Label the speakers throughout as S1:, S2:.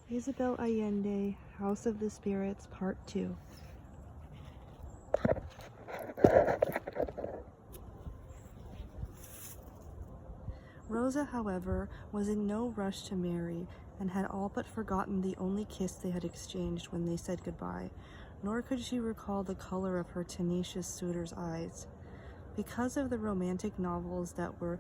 S1: Isabel Allende, House of the Spirits, Part 2. Rosa, however, was in no rush to marry, and had all but forgotten the only kiss they had exchanged when they said goodbye, nor could she recall the color of her tenacious suitor's eyes. Because of the romantic novels that were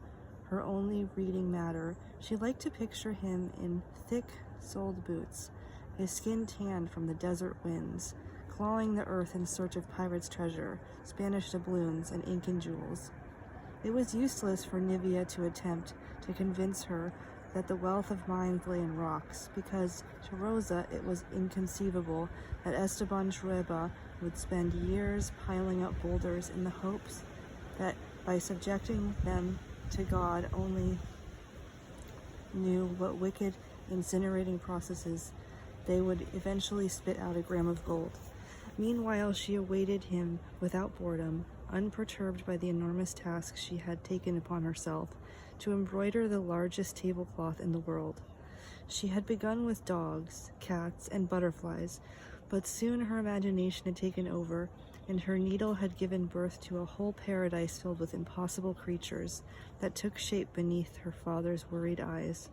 S1: her only reading matter, she liked to picture him in thick-soled boots, his skin tanned from the desert winds, clawing the earth in search of pirates' treasure, Spanish doubloons, and Incan jewels. It was useless for Nivea to attempt to convince her that the wealth of mines lay in rocks, because to Rosa it was inconceivable that Esteban Trueba would spend years piling up boulders in the hopes that by subjecting them to God only knew what wicked incinerating processes they would eventually spit out a gram of gold. Meanwhile, she awaited him without boredom, unperturbed by the enormous task she had taken upon herself to embroider the largest tablecloth in the world. She had begun with dogs, cats, and butterflies, but soon her imagination had taken over, and her needle had given birth to a whole paradise filled with impossible creatures that took shape beneath her father's worried eyes.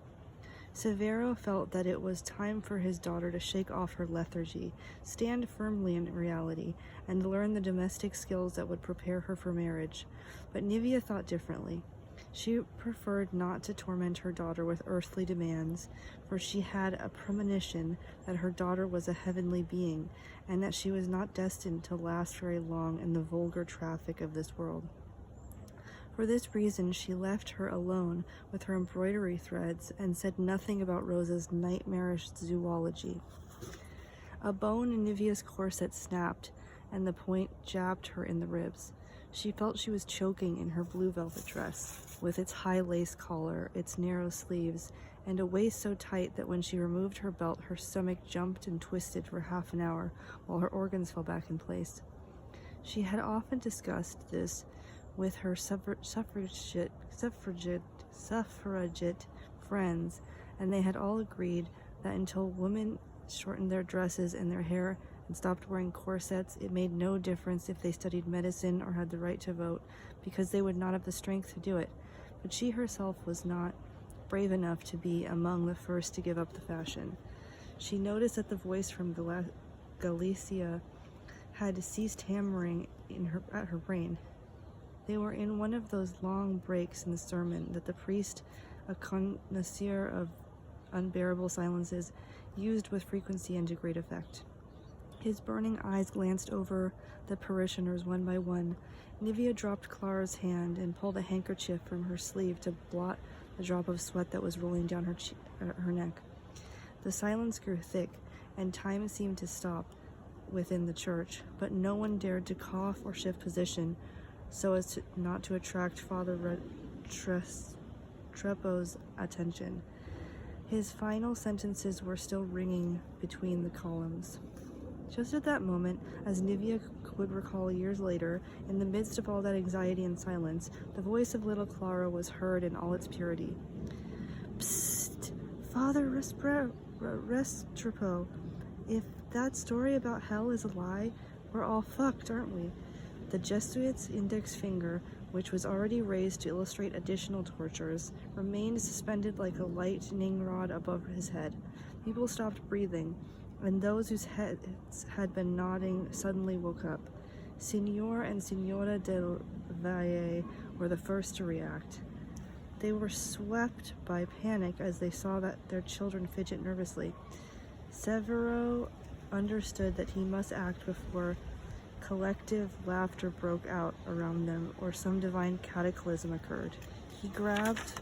S1: Severo felt that it was time for his daughter to shake off her lethargy, stand firmly in reality, and learn the domestic skills that would prepare her for marriage. But Nivea thought differently. She preferred not to torment her daughter with earthly demands, for she had a premonition that her daughter was a heavenly being, and that she was not destined to last very long in the vulgar traffic of this world. For this reason, she left her alone with her embroidery threads and said nothing about Rosa's nightmarish zoology. A bone in Nivea's corset snapped, and the point jabbed her in the ribs. She felt she was choking in her blue velvet dress, with its high lace collar, its narrow sleeves, and a waist so tight that when she removed her belt, her stomach jumped and twisted for half an hour while her organs fell back in place. She had often discussed this with her suffragette friends, and they had all agreed that until women shortened their dresses and their hair and stopped wearing corsets, it made no difference if they studied medicine or had the right to vote, because they would not have the strength to do it. But she herself was not brave enough to be among the first to give up the fashion. She noticed that the voice from Galicia had ceased hammering at her brain. They were in one of those long breaks in the sermon that the priest, a connoisseur of unbearable silences, used with frequency and to great effect. His burning eyes glanced over the parishioners one by one. Nivea dropped Clara's hand and pulled a handkerchief from her sleeve to blot the drop of sweat that was rolling down her neck. The silence grew thick, and time seemed to stop within the church, but no one dared to cough or shift position, so as not to attract Father Restrepo's attention. His final sentences were still ringing between the columns. Just at that moment, as Nivea would recall years later, in the midst of all that anxiety and silence, the voice of little Clara was heard in all its purity. "Psst! Father Restrepo, if that story about hell is a lie, we're all fucked, aren't we?" The Jesuit's index finger, which was already raised to illustrate additional tortures, remained suspended like a lightning rod above his head. People stopped breathing, and those whose heads had been nodding suddenly woke up. Signor and Signora del Valle were the first to react. They were swept by panic as they saw that their children fidget nervously. Severo understood that he must act before collective laughter broke out around them or some divine cataclysm occurred. He grabbed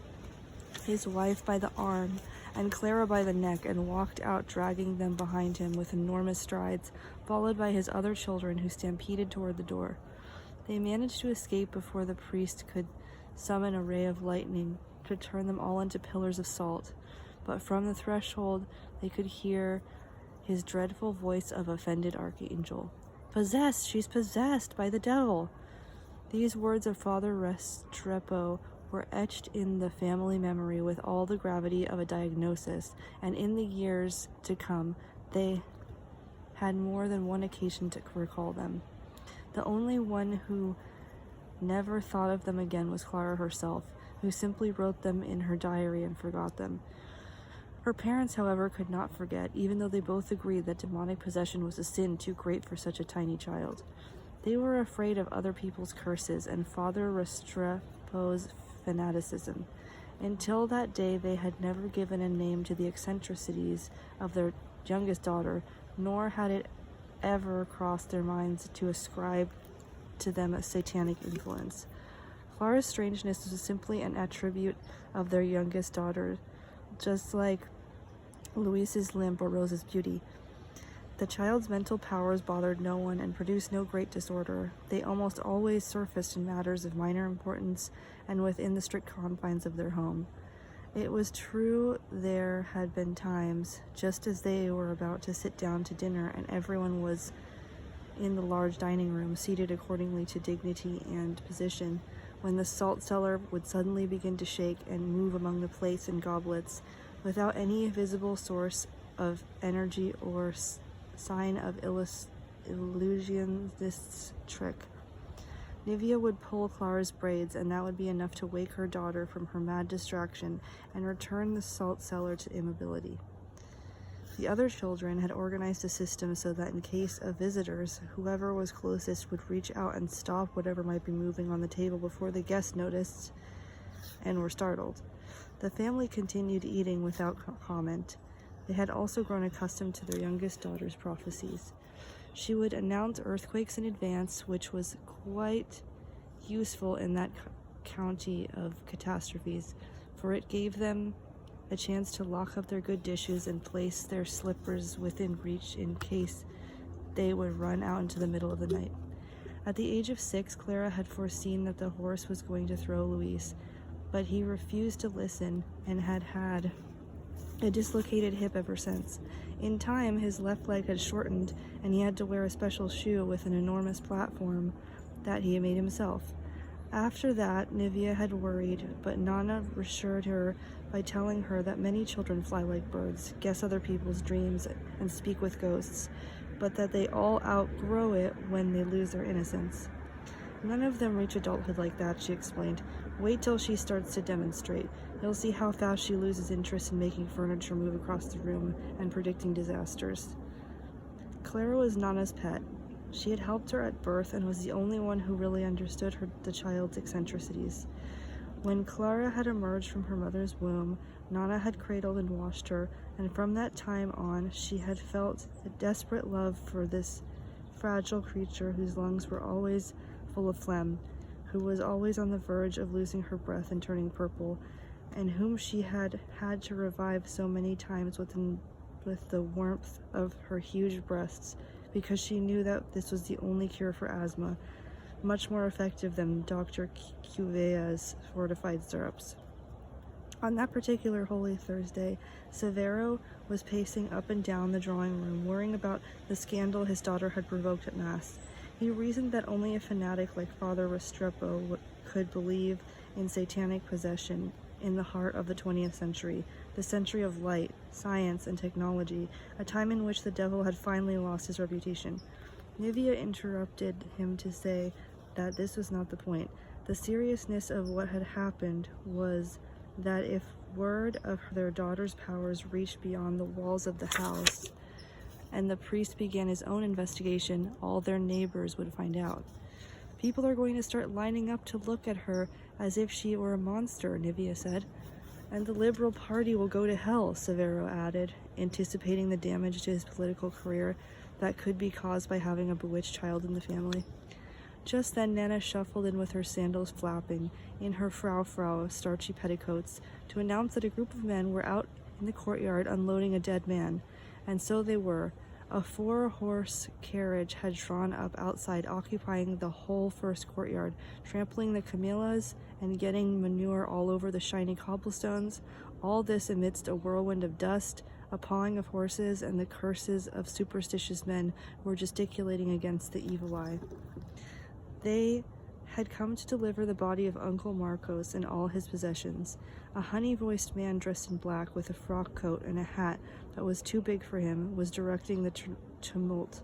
S1: his wife by the arm and Clara by the neck and walked out, dragging them behind him with enormous strides, followed by his other children who stampeded toward the door. They managed to escape before the priest could summon a ray of lightning to turn them all into pillars of salt, but from the threshold they could hear his dreadful voice of offended archangel. "Possessed! She's possessed by the devil!" These words of Father Restrepo were etched in the family memory with all the gravity of a diagnosis, and in the years to come, they had more than one occasion to recall them. The only one who never thought of them again was Clara herself, who simply wrote them in her diary and forgot them. Her parents, however, could not forget, even though they both agreed that demonic possession was a sin too great for such a tiny child. They were afraid of other people's curses and Father Restrepo's fanaticism. Until that day, they had never given a name to the eccentricities of their youngest daughter, nor had it ever crossed their minds to ascribe to them a satanic influence. Clara's strangeness was simply an attribute of their youngest daughter, just like Louise's limp or Rose's beauty. The child's mental powers bothered no one and produced no great disorder. They almost always surfaced in matters of minor importance and within the strict confines of their home. It was true there had been times, just as they were about to sit down to dinner and everyone was in the large dining room, seated accordingly to dignity and position, when the salt cellar would suddenly begin to shake and move among the plates and goblets without any visible source of energy or sign of illusionist's trick. Nivea would pull Clara's braids, and that would be enough to wake her daughter from her mad distraction and return the salt cellar to immobility. The other children had organized a system so that in case of visitors, whoever was closest would reach out and stop whatever might be moving on the table before the guests noticed and were startled. The family continued eating without comment. They had also grown accustomed to their youngest daughter's prophecies. She would announce earthquakes in advance, which was quite useful in that county of catastrophes, for it gave them a chance to lock up their good dishes and place their slippers within reach in case they would run out into the middle of the night. At the age of 6, Clara had foreseen that the horse was going to throw Louise, but he refused to listen and had had a dislocated hip ever since. In time, his left leg had shortened, and he had to wear a special shoe with an enormous platform that he had made himself. After that, Nivea had worried, but Nana reassured her by telling her that many children fly like birds, guess other people's dreams, and speak with ghosts, but that they all outgrow it when they lose their innocence. None of them reach adulthood like that, she explained. Wait till she starts to demonstrate. You'll see how fast she loses interest in making furniture move across the room and predicting disasters. Clara was Nana's pet. She had helped her at birth and was the only one who really understood the child's eccentricities. When Clara had emerged from her mother's womb, Nana had cradled and washed her, and from that time on, she had felt a desperate love for this fragile creature whose lungs were always full of phlegm, who was always on the verge of losing her breath and turning purple, and whom she had had to revive so many times with the warmth of her huge breasts, because she knew that this was the only cure for asthma, much more effective than Dr. Cuvea's fortified syrups. On that particular Holy Thursday, Severo was pacing up and down the drawing room, worrying about the scandal his daughter had provoked at Mass. He reasoned that only a fanatic like Father Restrepo could believe in satanic possession in the heart of the 20th century, the century of light, science, and technology, a time in which the devil had finally lost his reputation. Nivea interrupted him to say that this was not the point. The seriousness of what had happened was that if word of their daughter's powers reached beyond the walls of the house, and the priest began his own investigation, all their neighbors would find out. People are going to start lining up to look at her as if she were a monster, Nivea said. And the Liberal Party will go to hell, Severo added, anticipating the damage to his political career that could be caused by having a bewitched child in the family. Just then Nana shuffled in with her sandals flapping, in her frou-frou starchy petticoats, to announce that a group of men were out in the courtyard unloading a dead man. And so they were. A 4-horse carriage had drawn up outside, occupying the whole first courtyard, trampling the camellias and getting manure all over the shiny cobblestones, all this amidst a whirlwind of dust, a pawing of horses, and the curses of superstitious men who were gesticulating against the evil eye. They had come to deliver the body of Uncle Marcos and all his possessions. A honey-voiced man dressed in black with a frock coat and a hat that was too big for him was directing the tumult.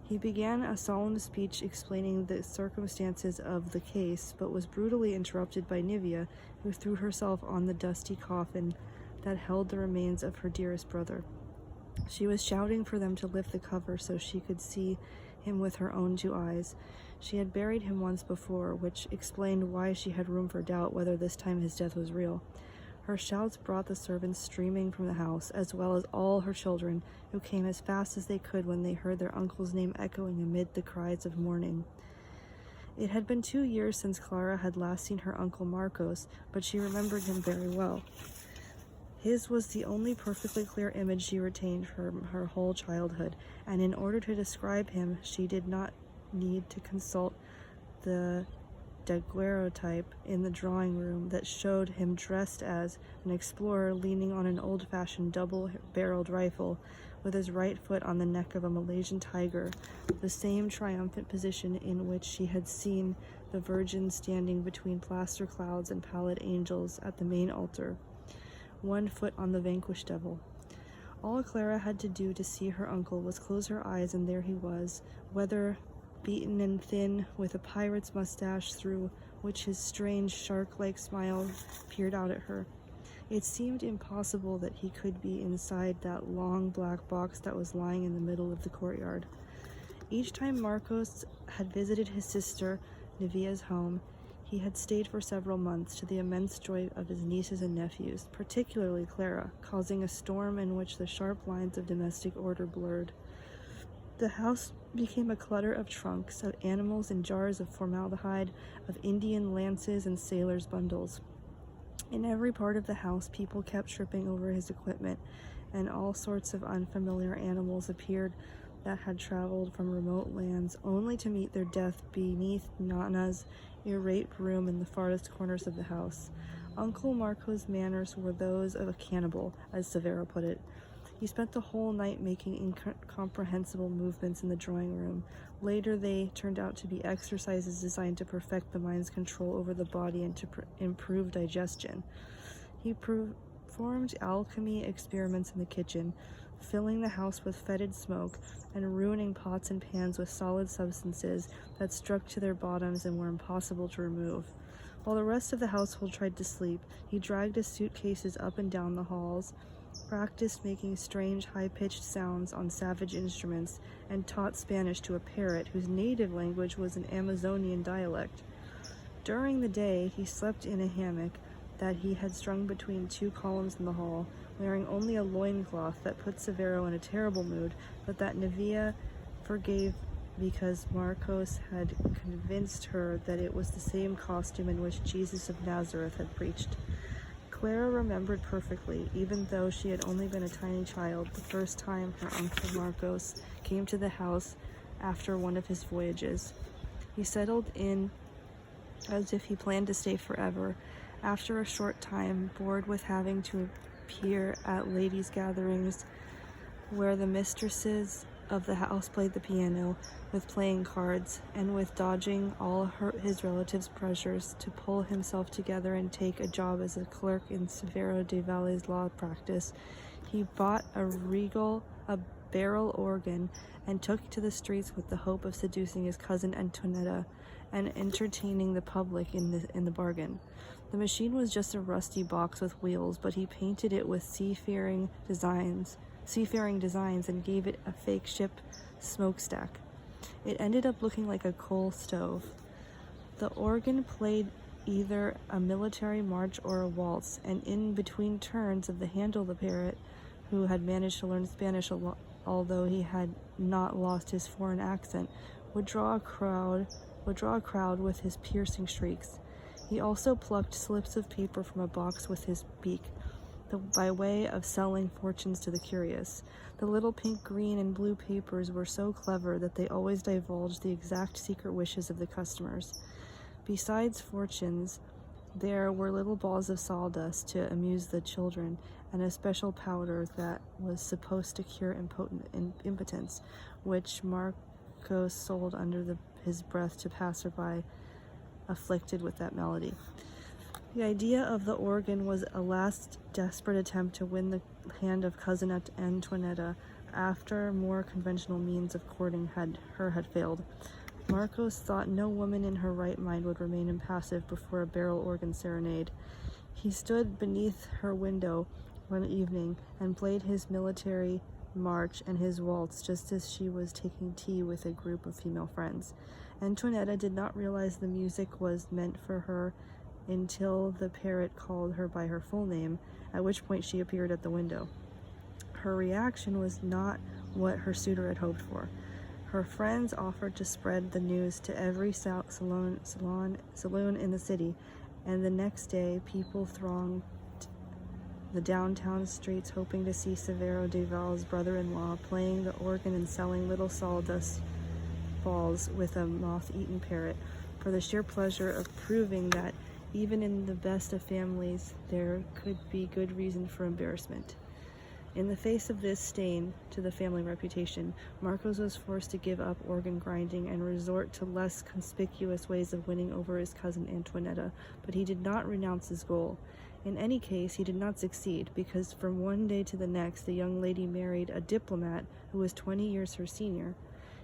S1: He began a solemn speech explaining the circumstances of the case, but was brutally interrupted by Nivea, who threw herself on the dusty coffin that held the remains of her dearest brother. She was shouting for them to lift the cover so she could see him with her own two eyes. She had buried him once before, which explained why she had room for doubt whether this time his death was real. Her shouts brought the servants streaming from the house, as well as all her children, who came as fast as they could when they heard their uncle's name echoing amid the cries of mourning. It had been 2 years since Clara had last seen her Uncle Marcos, but she remembered him very well. His was the only perfectly clear image she retained from her whole childhood, and in order to describe him, she did not need to consult the daguerreotype in the drawing room that showed him dressed as an explorer leaning on an old-fashioned double-barreled rifle with his right foot on the neck of a Malaysian tiger, the same triumphant position in which she had seen the Virgin standing between plaster clouds and pallid angels at the main altar, one foot on the vanquished devil. All Clara had to do to see her uncle was close her eyes, and there he was, weather-beaten and thin, with a pirate's mustache through which his strange shark-like smile peered out at her. It seemed impossible that he could be inside that long black box that was lying in the middle of the courtyard. Each time Marcos had visited his sister Nivea's home, he had stayed for several months, to the immense joy of his nieces and nephews, particularly Clara, causing a storm in which the sharp lines of domestic order blurred. The house became a clutter of trunks, of animals and jars of formaldehyde, of Indian lances and sailors' bundles. In every part of the house, people kept tripping over his equipment, and all sorts of unfamiliar animals appeared that had traveled from remote lands, only to meet their death beneath Nana's irate room in the farthest corners of the house. Uncle Marco's manners were those of a cannibal, as Severo put it. He spent the whole night making incomprehensible movements in the drawing room. Later, they turned out to be exercises designed to perfect the mind's control over the body and to improve digestion. He performed alchemy experiments in the kitchen, filling the house with fetid smoke and ruining pots and pans with solid substances that struck to their bottoms and were impossible to remove. While the rest of the household tried to sleep, he dragged his suitcases up and down the halls, practiced making strange high-pitched sounds on savage instruments, and taught Spanish to a parrot whose native language was an Amazonian dialect. During the day, he slept in a hammock that he had strung between two columns in the hall, wearing only a loincloth that put Severo in a terrible mood, but that Nivea forgave because Marcos had convinced her that it was the same costume in which Jesus of Nazareth had preached. Clara remembered perfectly, even though she had only been a tiny child, the first time her Uncle Marcos came to the house after one of his voyages. He settled in as if he planned to stay forever. After a short time, bored with having to appear at ladies' gatherings where the mistresses of the house played the piano, with playing cards, and with dodging all his relatives' pressures to pull himself together and take a job as a clerk in Severo de Valle's law practice, he bought a barrel organ and took to the streets with the hope of seducing his cousin Antonetta and entertaining the public in the bargain. The machine was just a rusty box with wheels, but he painted it with seafaring designs and gave it a fake ship smokestack. It ended up looking like a coal stove. The organ played either a military march or a waltz, and in between turns of the handle, the parrot, who had managed to learn Spanish although he had not lost his foreign accent, would draw a crowd with his piercing shrieks. He also plucked slips of paper from a box with his beak, by way of selling fortunes to the curious. The little pink, green, and blue papers were so clever that they always divulged the exact secret wishes of the customers. Besides fortunes, there were little balls of sawdust to amuse the children, and a special powder that was supposed to cure impotence, which Marcos sold under his breath to passerby afflicted with that malady. The idea of the organ was a last desperate attempt to win the hand of cousin Antoinetta after more conventional means of courting had failed. Marcos thought no woman in her right mind would remain impassive before a barrel organ serenade. He stood beneath her window one evening and played his military march and his waltz just as she was taking tea with a group of female friends. Antoinetta did not realize the music was meant for her until the parrot called her by her full name, at which point she appeared at the window. Her reaction was not what her suitor had hoped for. Her friends offered to spread the news to every saloon in the city, and the next day people thronged the downtown streets hoping to see Severo de Val's brother-in-law playing the organ and selling little sawdust balls with a moth-eaten parrot, for the sheer pleasure of proving that even in the best of families there could be good reason for embarrassment. In the face of this stain to the family reputation, Marcos was forced to give up organ grinding and resort to less conspicuous ways of winning over his cousin Antoinetta, but he did not renounce his goal. In any case, he did not succeed, because from one day to the next, the young lady married a diplomat who was 20 years her senior.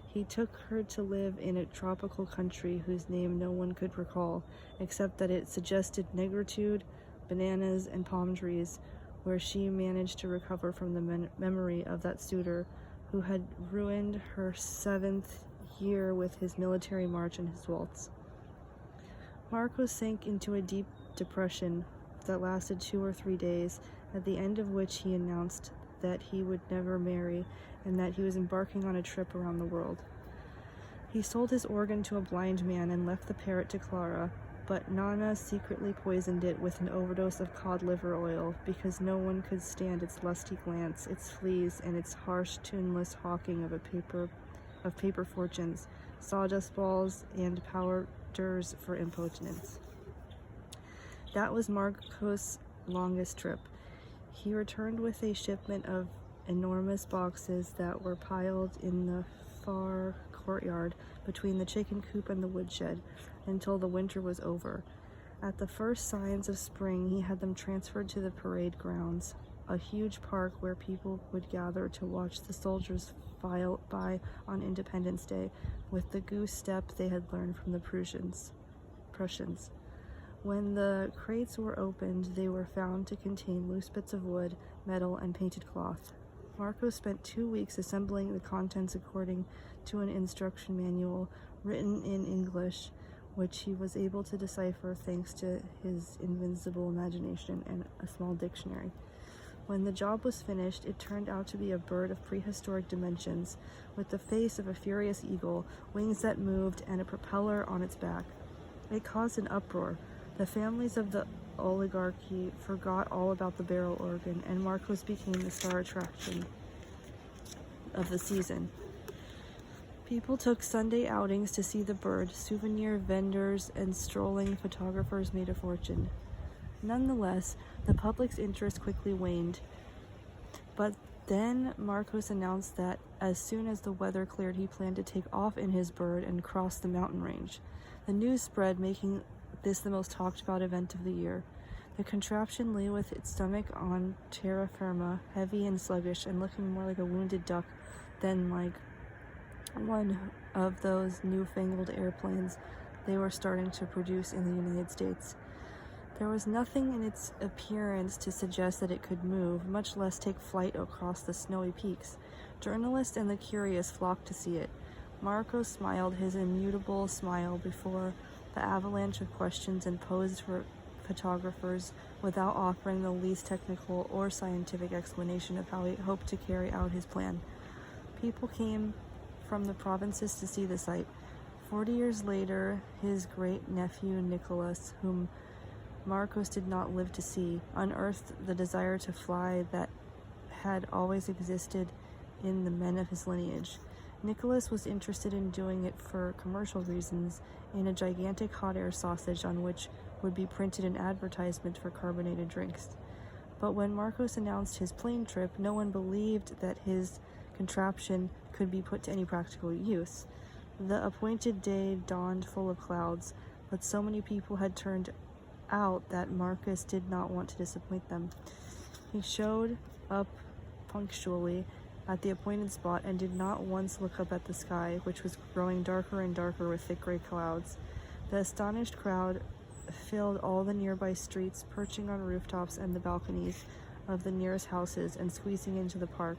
S1: He took her to live in a tropical country whose name no one could recall, except that it suggested negritude, bananas, and palm trees, where she managed to recover from the memory of that suitor who had ruined her 7th year with his military march and his waltz. Marcos sank into a deep depression that lasted 2 or 3 days, at the end of which he announced that he would never marry and that he was embarking on a trip around the world. He sold his organ to a blind man and left the parrot to Clara, but Nana secretly poisoned it with an overdose of cod liver oil because no one could stand its lusty glance, its fleas, and its harsh, tuneless hawking of paper fortunes, sawdust balls, and powders for impotence. That was Marcos' longest trip. He returned with a shipment of enormous boxes that were piled in the far courtyard between the chicken coop and the woodshed until the winter was over. At the first signs of spring, he had them transferred to the parade grounds, a huge park where people would gather to watch the soldiers file by on Independence Day with the goose step they had learned from the Prussians. When the crates were opened, they were found to contain loose bits of wood, metal, and painted cloth. Marcos spent 2 weeks assembling the contents according to an instruction manual written in English, which he was able to decipher thanks to his invincible imagination and a small dictionary. When the job was finished, it turned out to be a bird of prehistoric dimensions, with the face of a furious eagle, wings that moved, and a propeller on its back. It caused an uproar. The families of the oligarchy forgot all about the barrel organ, and Marcos became the star attraction of the season. People took Sunday outings to see the bird. Souvenir vendors and strolling photographers made a fortune. Nonetheless, the public's interest quickly waned. But then Marcos announced that as soon as the weather cleared, he planned to take off in his bird and cross the mountain range. The news spread, making this the most talked about event of the year. The contraption lay with its stomach on terra firma, heavy and sluggish, and looking more like a wounded duck than like one of those newfangled airplanes they were starting to produce in the United States. There was nothing in its appearance to suggest that it could move, much less take flight across the snowy peaks. Journalists and the curious flocked to see it. Marcos smiled his immutable smile before the avalanche of questions and posed for photographers without offering the least technical or scientific explanation of how he hoped to carry out his plan. People came from the provinces to see the sight. 40 years later, his great-nephew Nicholas, whom Marcos did not live to see, unearthed the desire to fly that had always existed in the men of his lineage. Nicholas was interested in doing it for commercial reasons in a gigantic hot air sausage on which would be printed an advertisement for carbonated drinks. But when Marcos announced his plane trip, no one believed that his contraption could be put to any practical use. The appointed day dawned full of clouds. but so many people had turned out that Marcus did not want to disappoint them. He showed up punctually at the appointed spot and did not once look up at the sky, which was growing darker and darker with thick gray clouds. The astonished crowd filled all the nearby streets, perching on rooftops and the balconies of the nearest houses and squeezing into the park.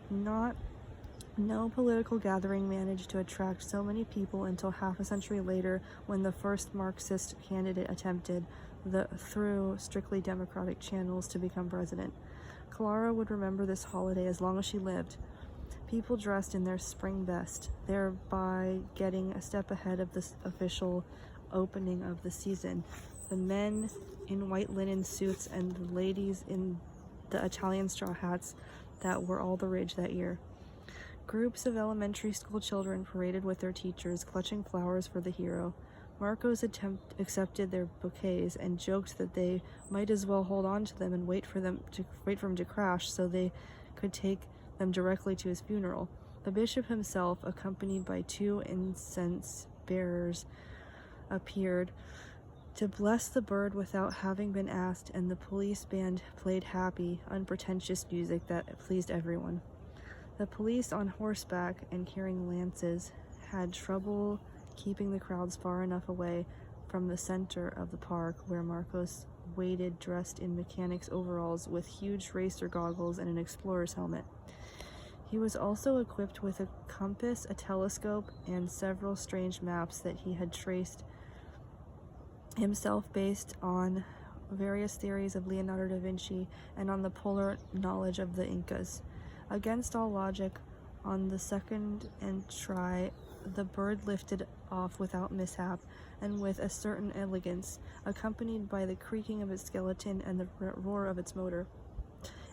S1: No political gathering managed to attract so many people until half a century later, when the first Marxist candidate attempted, through strictly democratic channels, to become president. Clara would remember this holiday as long as she lived. People dressed in their spring best, thereby getting a step ahead of the official opening of the season. The men in white linen suits and the ladies in the Italian straw hats that were all the rage that year. Groups of elementary school children paraded with their teachers, clutching flowers for the hero. Marcos accepted their bouquets and joked that they might as well hold on to them and wait for him to crash so they could take them directly to his funeral. The bishop himself, accompanied by 2 incense bearers, appeared to bless the bird without having been asked, and the police band played happy, unpretentious music that pleased everyone. The police on horseback and carrying lances had trouble keeping the crowds far enough away from the center of the park, where Marcos waited dressed in mechanic's overalls with huge racer goggles and an explorer's helmet. He was also equipped with a compass, a telescope, and several strange maps that he had traced himself based on various theories of Leonardo da Vinci and on the polar knowledge of the Incas. Against all logic, on the second try, the bird lifted off without mishap and with a certain elegance, accompanied by the creaking of its skeleton and the roar of its motor.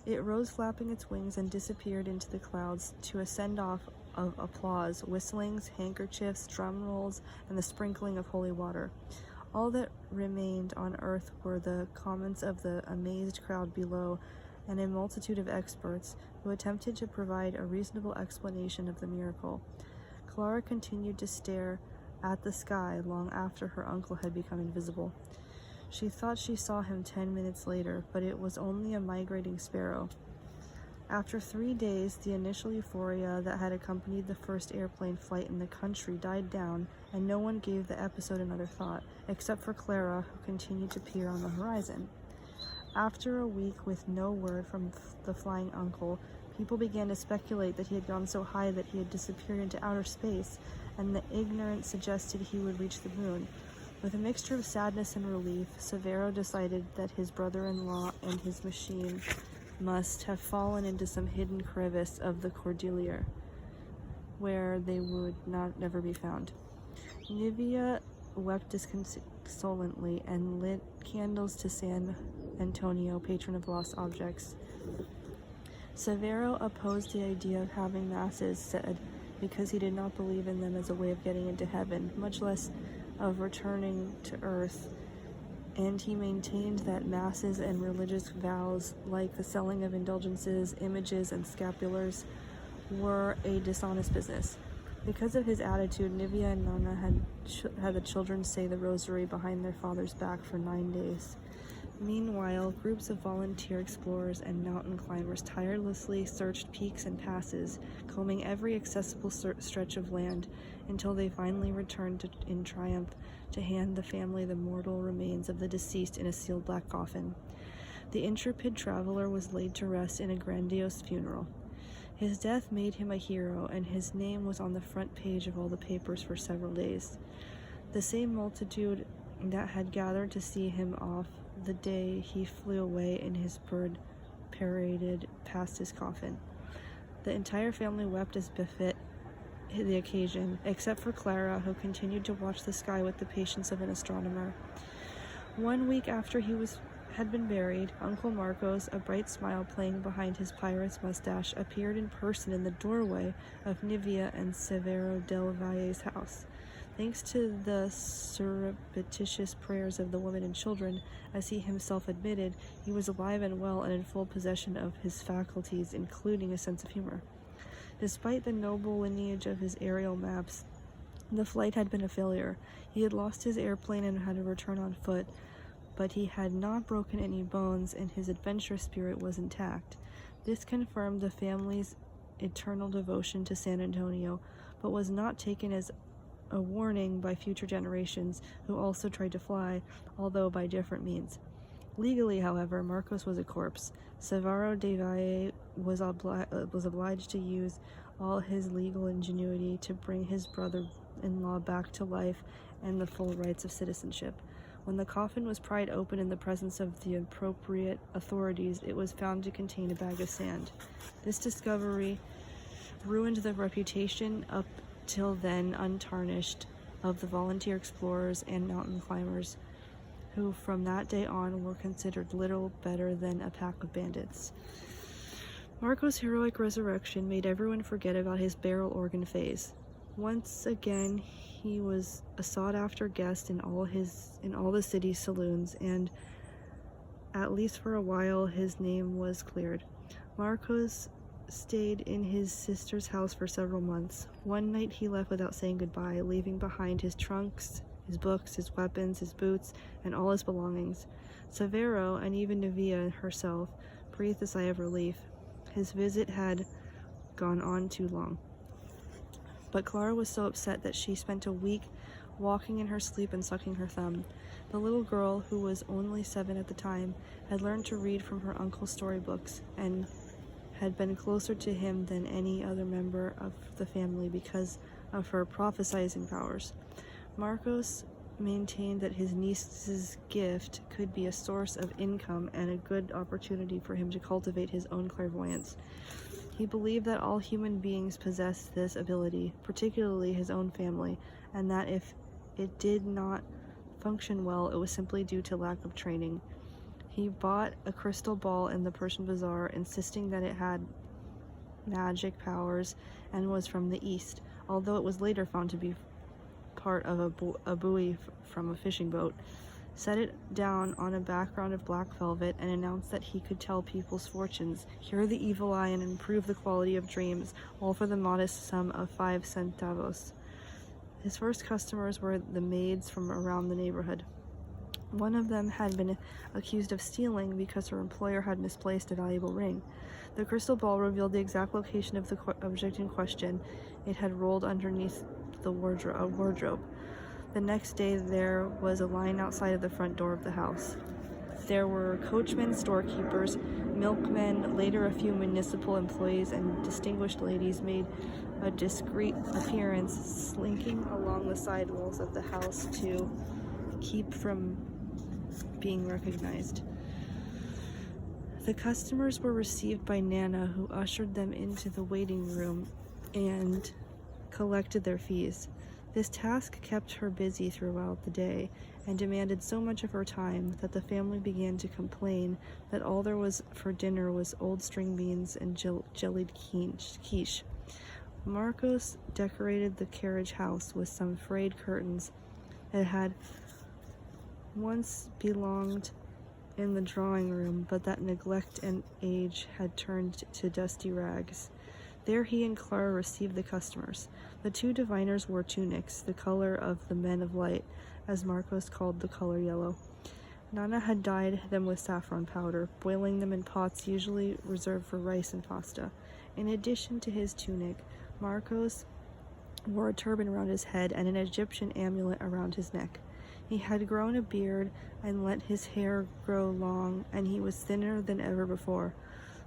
S1: It rose flapping its wings and disappeared into the clouds to a send-off of applause, whistlings, handkerchiefs, drum rolls, and the sprinkling of holy water. All that remained on earth were the comments of the amazed crowd below and a multitude of experts who attempted to provide a reasonable explanation of the miracle. Clara continued to stare at the sky long after her uncle had become invisible. She thought she saw him 10 minutes later, but it was only a migrating sparrow. After 3 days, the initial euphoria that had accompanied the first airplane flight in the country died down, and no one gave the episode another thought, except for Clara, who continued to peer on the horizon. After a week with no word from the flying uncle, people began to speculate that he had gone so high that he had disappeared into outer space, and the ignorant suggested he would reach the moon. With a mixture of sadness and relief, Severo decided that his brother-in-law and his machine must have fallen into some hidden crevice of the Cordillera, where they would never be found. Nivea wept disconsolately and lit candles to San Antonio, patron of lost objects. Severo opposed the idea of having masses said because he did not believe in them as a way of getting into heaven, much less of returning to earth, and he maintained that masses and religious vows, like the selling of indulgences, images, and scapulars, were a dishonest business. Because of his attitude, Nivea and Nana had the children say the rosary behind their father's back for 9 days. Meanwhile, groups of volunteer explorers and mountain climbers tirelessly searched peaks and passes, combing every accessible stretch of land, until they finally returned in triumph to hand the family the mortal remains of the deceased in a sealed black coffin. The intrepid traveler was laid to rest in a grandiose funeral. His death made him a hero, and his name was on the front page of all the papers for several days. The same multitude that had gathered to see him off the day he flew away in his bird paraded past his coffin. The entire family wept as befit the occasion, except for Clara, who continued to watch the sky with the patience of an astronomer. 1 week after he had been buried, Uncle Marcos, a bright smile playing behind his pirate's mustache, appeared in person in the doorway of Nivea and Severo del Valle's house. Thanks to the surreptitious prayers of the women and children, as he himself admitted, he was alive and well and in full possession of his faculties, including a sense of humor. Despite the noble lineage of his aerial maps, The flight had been a failure. He had lost his airplane and had to return on foot, but he had not broken any bones and his adventure spirit was intact. This confirmed the family's eternal devotion to San Antonio, but was not taken as a warning by future generations who also tried to fly, although by different means. Legally, however, Marcos was a corpse. Severo de Valle was obliged to use all his legal ingenuity to bring his brother-in-law back to life and the full rights of citizenship. When the coffin was pried open in the presence of the appropriate authorities, it was found to contain a bag of sand. This discovery ruined the reputation, up till then untarnished, of the volunteer explorers and mountain climbers, who from that day on were considered little better than a pack of bandits. Marco's heroic resurrection made everyone forget about his barrel organ phase. Once again, he was a sought-after guest in all the city's saloons, and at least for a while his name was cleared. Marcos stayed in his sister's house for several months. One night he left without saying goodbye, leaving behind his trunks, his books, his weapons, his boots, and all his belongings. Severo, and even Nevia herself, breathed a sigh of relief. His visit had gone on too long. But Clara was so upset that she spent a week walking in her sleep and sucking her thumb. The little girl, who was only 7 at the time, had learned to read from her uncle's storybooks and had been closer to him than any other member of the family because of her prophesizing powers. Marcos maintained that his niece's gift could be a source of income and a good opportunity for him to cultivate his own clairvoyance. He believed that all human beings possessed this ability, particularly his own family, and that if it did not function well, it was simply due to lack of training. He bought a crystal ball in the Persian bazaar, insisting that it had magic powers and was from the East, although it was later found to be part of a buoy from a fishing boat. Set it down on a background of black velvet and announced that he could tell people's fortunes, cure the evil eye, and improve the quality of dreams, all for the modest sum of 5 centavos. His first customers were the maids from around the neighborhood. One of them had been accused of stealing because her employer had misplaced a valuable ring. The crystal ball revealed the exact location of the object in question. It had rolled underneath the wardrobe. The next day there was a line outside of the front door of the house. There were coachmen, storekeepers, milkmen, later a few municipal employees, and distinguished ladies made a discreet appearance, slinking along the side walls of the house to keep from being recognized. The customers were received by Nana, who ushered them into the waiting room and collected their fees. This task kept her busy throughout the day and demanded so much of her time that the family began to complain that all there was for dinner was old string beans and jellied quiche. Marcos decorated the carriage house with some frayed curtains that had once belonged in the drawing room, but that neglect and age had turned to dusty rags. There he and Clara received the customers. The 2 diviners wore tunics, the color of the men of light, as Marcos called the color yellow. Nana had dyed them with saffron powder, boiling them in pots usually reserved for rice and pasta. In addition to his tunic, Marcos wore a turban around his head and an Egyptian amulet around his neck. He had grown a beard and let his hair grow long, and he was thinner than ever before.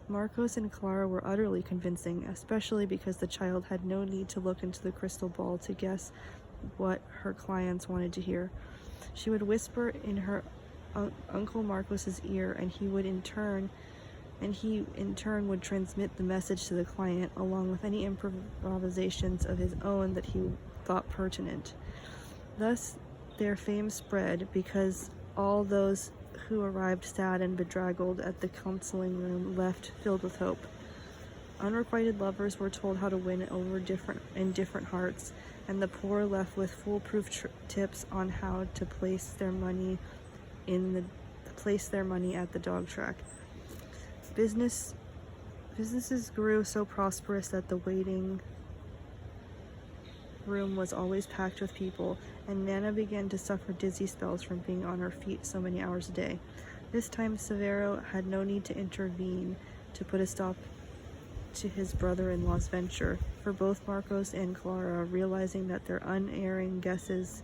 S1: Marcos and Clara were utterly convincing, especially because the child had no need to look into the crystal ball to guess what her clients wanted to hear. She would whisper in her Uncle Marcos's ear, and he in turn would transmit the message to the client, along with any improvisations of his own that he thought pertinent. Thus, their fame spread, because all those who arrived sad and bedraggled at the counseling room left filled with hope. Unrequited lovers were told how to win over different hearts, and the poor left with foolproof tips on how to place their money at the dog track. Businesses grew so prosperous that the waiting room was always packed with people, and Nana began to suffer dizzy spells from being on her feet so many hours a day. This time Severo had no need to intervene to put a stop to his brother-in-law's venture, for both Marcos and Clara, realizing that their unerring guesses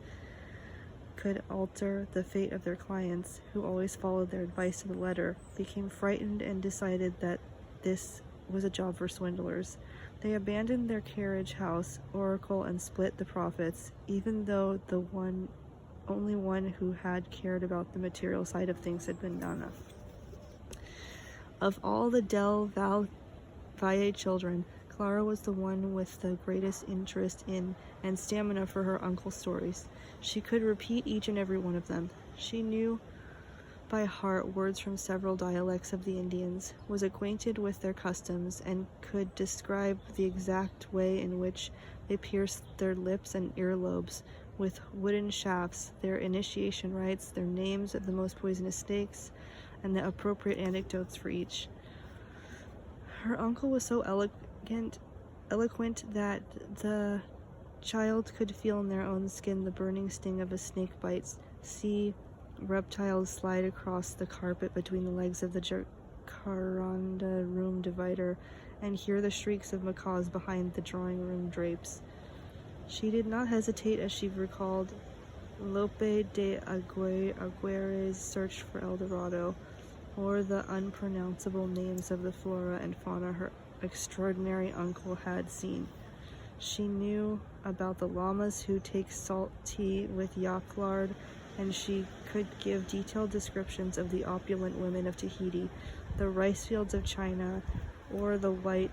S1: could alter the fate of their clients, who always followed their advice to the letter, became frightened and decided that this was a job for swindlers. They abandoned their carriage house, oracle, and split the profits, even though the only one who had cared about the material side of things had been Nana. Of all the Del Valle children, Clara was the one with the greatest interest in and stamina for her uncle's stories. She could repeat each and every one of them. She knew by heart words from several dialects of the Indians, was acquainted with their customs, and could describe the exact way in which they pierced their lips and earlobes with wooden shafts, their initiation rites, their names of the most poisonous snakes, and the appropriate anecdotes for each. Her uncle was so eloquent that the child could feel in their own skin the burning sting of a snake bite, see reptiles slide across the carpet between the legs of the jacaranda room divider, and hear the shrieks of macaws behind the drawing room drapes. She did not hesitate as she recalled Lope de Aguirre's search for El Dorado, or the unpronounceable names of the flora and fauna her extraordinary uncle had seen. She knew about the llamas who take salt tea with yak lard, and she could give detailed descriptions of the opulent women of Tahiti, the rice fields of China, or the white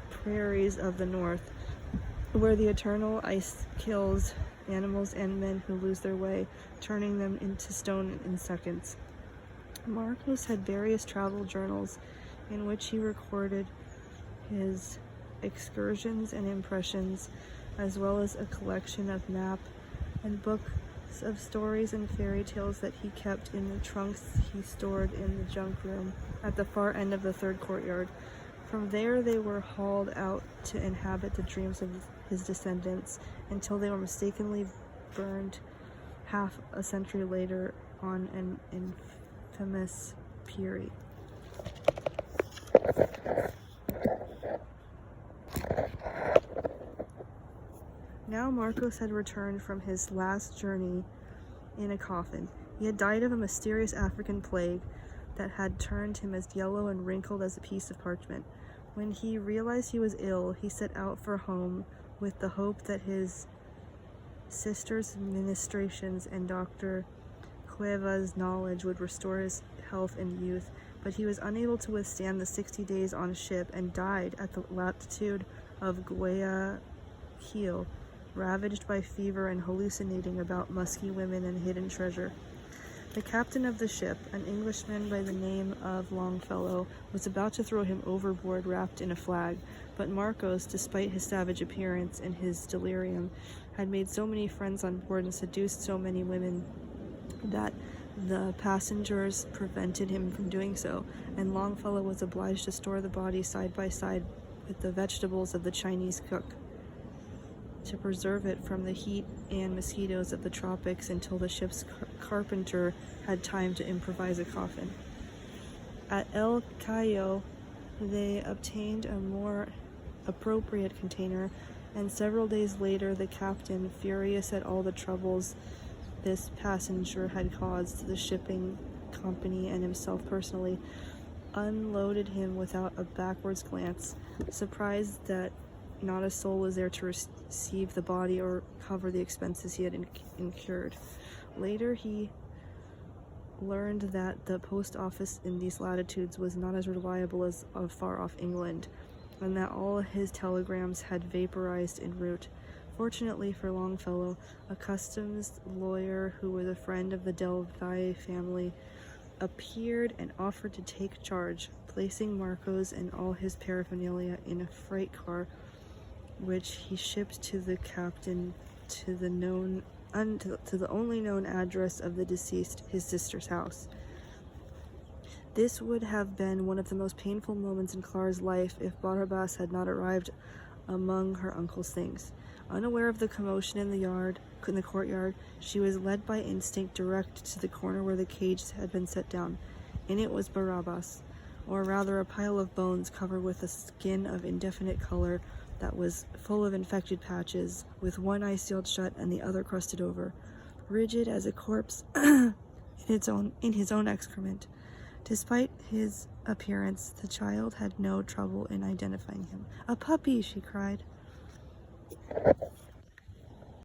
S1: prairies of the north, where the eternal ice kills animals and men who lose their way, turning them into stone in seconds. Marcos had various travel journals in which he recorded his excursions and impressions, as well as a collection of map and books of stories and fairy tales that he kept in the trunks he stored in the junk room at the far end of the third courtyard. From there they were hauled out to inhabit the dreams of his descendants until they were mistakenly burned half a century later on an infamous pier. Now Marcos had returned from his last journey in a coffin. He had died of a mysterious African plague that had turned him as yellow and wrinkled as a piece of parchment. When he realized he was ill, he set out for home with the hope that his sister's ministrations and Dr. Cueva's knowledge would restore his health and youth, but he was unable to withstand the 60 days on ship and died at the latitude of Guayaquil, ravaged by fever and hallucinating about musky women and hidden treasure. The captain of the ship, an Englishman by the name of Longfellow, was about to throw him overboard wrapped in a flag, but Marcos, despite his savage appearance and his delirium, had made so many friends on board and seduced so many women that the passengers prevented him from doing so, and Longfellow was obliged to store the body side by side with the vegetables of the Chinese cook, to preserve it from the heat and mosquitoes of the tropics until the ship's carpenter had time to improvise a coffin. At El Cayo, they obtained a more appropriate container, and several days later the captain, furious at all the troubles this passenger had caused the shipping company and himself personally, unloaded him without a backwards glance, surprised that not a soul was there to receive the body or cover the expenses he had incurred. Later, he learned that the post office in these latitudes was not as reliable as of far-off England, and that all his telegrams had vaporized en route. Fortunately for Longfellow, a customs lawyer who was a friend of the Del Valle family appeared and offered to take charge, placing Marcos and all his paraphernalia in a freight car, which he shipped to the captain to the only known address of the deceased, his sister's house. This would have been one of the most painful moments in Clara's life if Barrabas had not arrived among her uncle's things. Unaware of the commotion in the courtyard, she was led by instinct direct to the corner where the cage had been set down. In it was Barabbas, or rather a pile of bones covered with a skin of indefinite color that was full of infected patches, with one eye sealed shut and the other crusted over, rigid as a corpse in his own excrement. Despite his appearance, the child had no trouble in identifying him. "A puppy!" she cried.